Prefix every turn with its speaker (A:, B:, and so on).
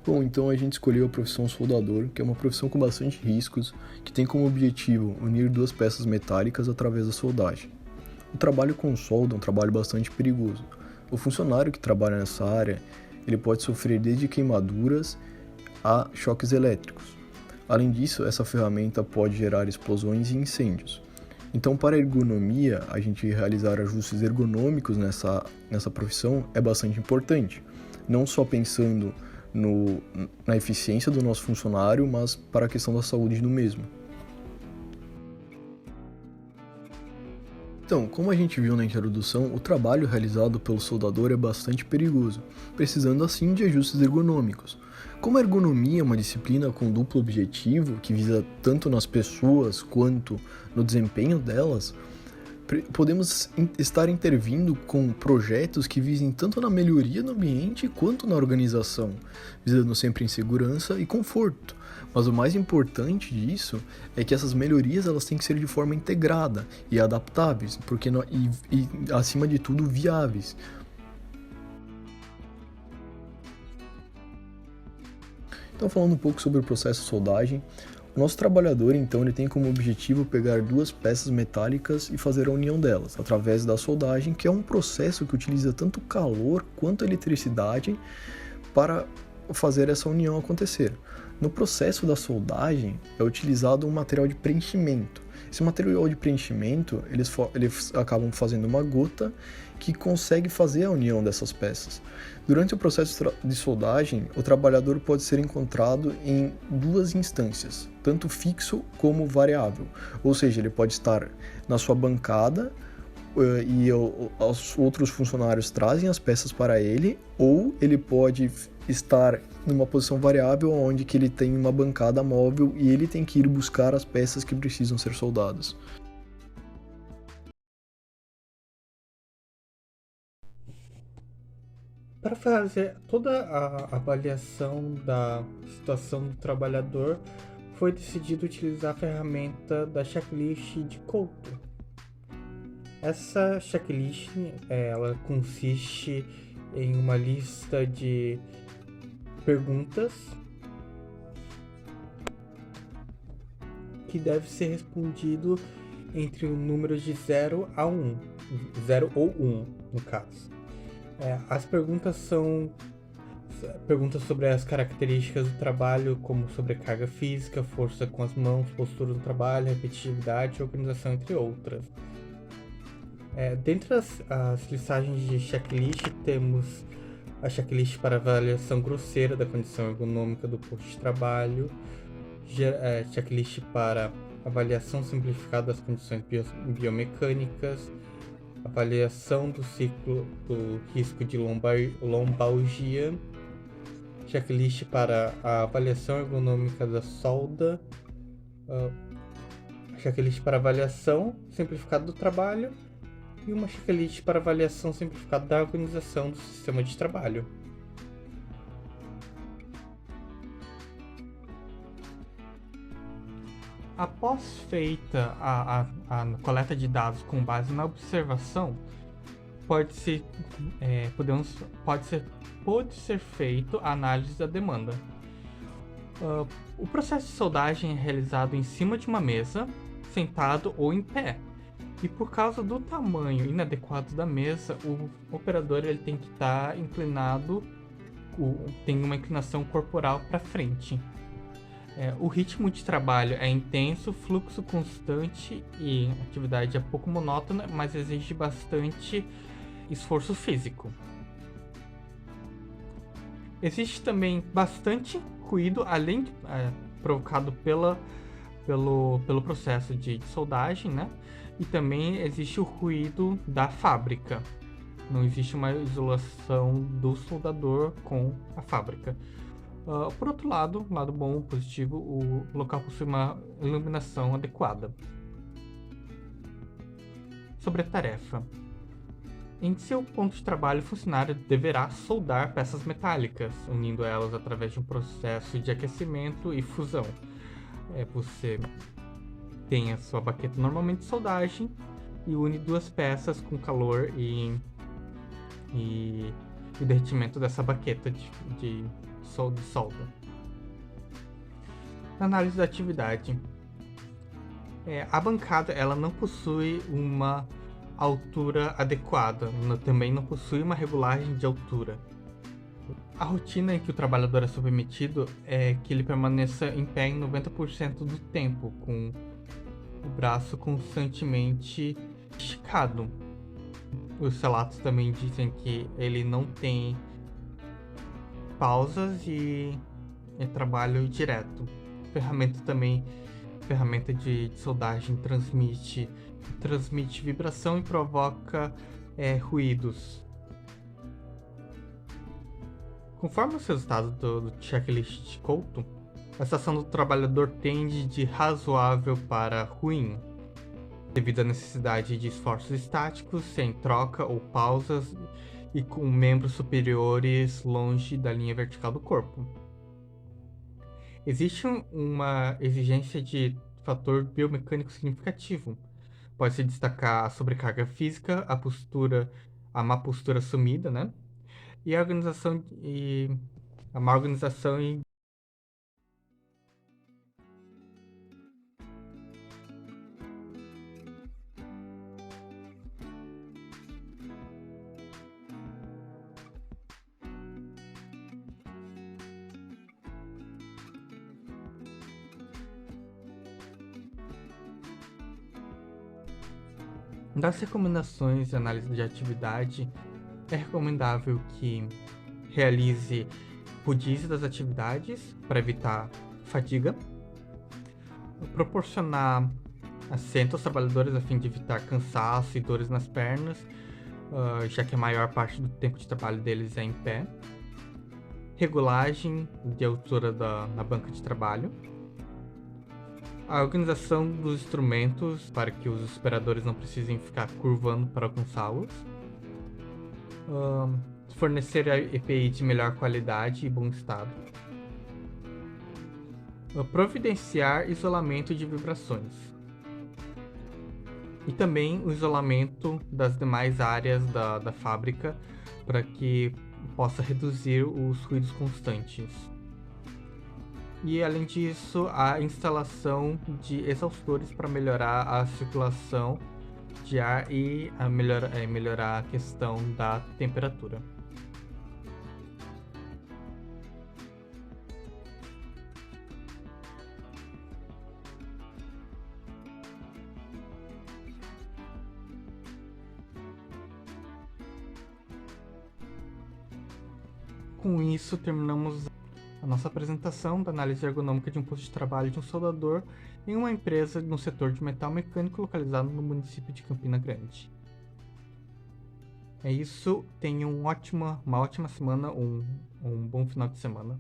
A: Bom, então a gente escolheu a profissão soldador, que é uma profissão com bastante riscos, que tem como objetivo unir duas peças metálicas através da soldagem. O trabalho com solda é um trabalho bastante perigoso. O funcionário que trabalha nessa área, ele pode sofrer desde queimaduras a choques elétricos. Além disso, essa ferramenta pode gerar explosões e incêndios. Então, para a ergonomia, a gente realizar ajustes ergonômicos nessa profissão é bastante importante, não só pensando na eficiência do nosso funcionário, mas para a questão da saúde do mesmo. Então, como a gente viu na introdução, o trabalho realizado pelo soldador é bastante perigoso, precisando assim de ajustes ergonômicos. Como a ergonomia é uma disciplina com duplo objetivo, que visa tanto nas pessoas quanto no desempenho delas, podemos estar intervindo com projetos que visem tanto na melhoria do ambiente quanto na organização, visando sempre em segurança e conforto. Mas o mais importante disso é que essas melhorias elas têm que ser de forma integrada e adaptáveis, porque acima de tudo viáveis. Então, falando um pouco sobre o processo de soldagem, o nosso trabalhador, então, ele tem como objetivo pegar duas peças metálicas e fazer a união delas, através da soldagem, que é um processo que utiliza tanto calor quanto eletricidade para fazer essa união acontecer. No processo da soldagem, é utilizado um material de preenchimento. Esse material de preenchimento, eles acabam fazendo uma gota que consegue fazer a união dessas peças. Durante o processo de soldagem, o trabalhador pode ser encontrado em duas instâncias, tanto fixo como variável. Ou seja, ele pode estar na sua bancada e os outros funcionários trazem as peças para ele, ou ele pode estar numa posição variável onde que ele tem uma bancada móvel e ele tem que ir buscar as peças que precisam ser soldadas.
B: Para fazer toda a avaliação da situação do trabalhador, foi decidido utilizar a ferramenta da checklist de Couto. Essa checklist ela consiste em uma lista de perguntas que deve ser respondido entre números de 0 a 1, 0 ou 1 no caso. As perguntas são perguntas sobre as características do trabalho, como sobrecarga física, força com as mãos, postura no trabalho, repetitividade, organização, entre outras. Dentre as listagens de checklist, temos a checklist para avaliação grosseira da condição ergonômica do posto de trabalho, checklist para avaliação simplificada das condições biomecânicas, avaliação do ciclo do risco de lombalgia, checklist para a avaliação ergonômica da solda, checklist para avaliação simplificada do trabalho e uma checklist para avaliação simplificada da organização do sistema de trabalho. Após feita a coleta de dados com base na observação, pode ser feito a análise da demanda. O processo de soldagem é realizado em cima de uma mesa, sentado ou em pé. E por causa do tamanho inadequado da mesa, o operador ele tem que estar inclinado, tem uma inclinação corporal para frente. O ritmo de trabalho é intenso, fluxo constante e atividade é pouco monótona, mas exige bastante esforço físico. Existe também bastante ruído, além de provocado pelo processo de soldagem, né? E também existe o ruído da fábrica. Não existe uma isolação do soldador com a fábrica. Por outro lado bom, positivo, o local possui uma iluminação adequada. Sobre a tarefa. Em seu ponto de trabalho, o funcionário deverá soldar peças metálicas, unindo elas através de um processo de aquecimento e fusão. Você tem a sua baqueta normalmente de soldagem e une duas peças com calor e derretimento dessa baqueta de de solda. Análise da atividade. A bancada ela não possui uma altura adequada, também não possui uma regulagem de altura. A rotina em que o trabalhador é submetido é que ele permaneça em pé em 90% do tempo, com o braço constantemente esticado. Os relatos também dizem que ele não tem pausas e é trabalho direto. Ferramenta de soldagem transmite vibração e provoca ruídos. Conforme os resultados do checklist de Couto, a estação do trabalhador tende de razoável para ruim, devido à necessidade de esforços estáticos, sem troca ou pausas e com membros superiores longe da linha vertical do corpo. Existe uma exigência de fator biomecânico significativo. Pode-se destacar a sobrecarga física, a má postura assumida, né? E a má organização e das recomendações de análise de atividade. É recomendável que realize rodízio das atividades para evitar fadiga, proporcionar assento aos trabalhadores a fim de evitar cansaço e dores nas pernas, já que a maior parte do tempo de trabalho deles é em pé, regulagem de altura na banca de trabalho, a organização dos instrumentos para que os operadores não precisem ficar curvando para alcançá-los, fornecer a EPI de melhor qualidade e bom estado, providenciar isolamento de vibrações e também o isolamento das demais áreas da fábrica para que possa reduzir os ruídos constantes. E além disso, a instalação de exaustores para melhorar a circulação de ar e melhorar a questão da temperatura. Com isso, terminamos a nossa apresentação da análise ergonômica de um posto de trabalho de um soldador em uma empresa no setor de metal mecânico localizado no município de Campina Grande. É isso, tenham uma ótima semana, um bom final de semana.